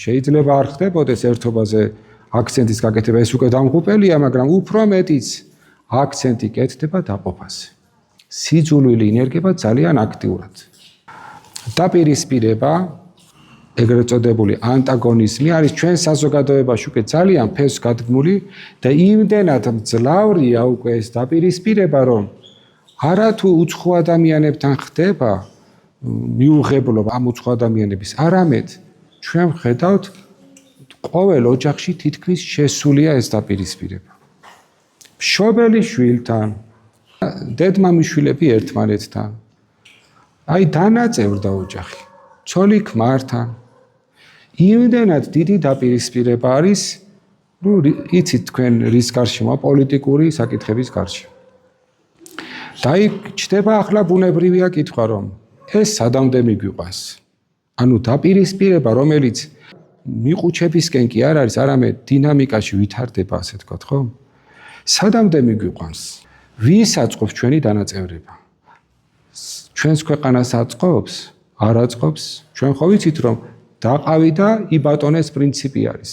შეიძლება არ ხდებოდეს ერთობაზე აქცენტის გაკეთება, ეს უკვე დამღუპელია, მაგრამ უფრო მეტიც აქცენტი კეთდება დაყოფაზე. სიძულვილი ინერგება ძალიან აქტიურად. დაპირისპირება, ეგრეთ წოდებული ანტაგონიზმი არის ჩვენ საზოგადოებაში უკვე ძალიან ფესვ გადგმული და იმდენად მძლავრია უკვე ეს დაპირისპირება, რომ არათუ უცხო ადამიანებთან ხდება მიუღებლობა ამ უცხო ადამიანების, არამედ ჩვენ ვხედავთ ყოველ ოჯახში თითქმის შესულია ეს დაპირისპირება. მშობელი შვილთან, დედმამიშვილები ერთმანეთთან, აი დანაწევრდა ოჯახი, ცოლი ქმართან. იმდენად დიდი დაპირისპირება არის, იცით თქვენ რის გარშემო, პოლიტიკური საკითხების გარშემო. და იქ ჩდება ახლა ბუნებრივია კითხვა, რომ ეს სადამდე მიგვიყვანს. ანუ დაპირისპირება, რომელიც მიყუჩებისკენ კი არ არის, არამედ დინამიკაში ვითარდება, ასე თქვათ, ხო? სადამდე მიგვიყვანს? ვის აწყობს ჩვენი დანაწევრება? ჩვენს ქვეყანას აწყობს? არ აწყობს? ჩვენ ხო ვიცით, რომ დაყავი და იბატონეს პრინციპი არის.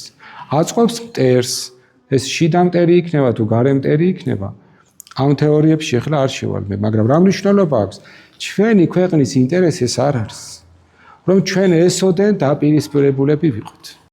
აწყობს მტერს, ეს შიდა მტერი იქნება თუ გარე მტერი იქნება. ამ თეორიებში ახლა არ შევალმე, მაგრამ რა მნიშვნელობა აქვს? ჩვენი ქვეყნის ინტერესი ეს არ არის, რომ ჩვენ ესოდენ დაპირისპირებულები ვიყოთ.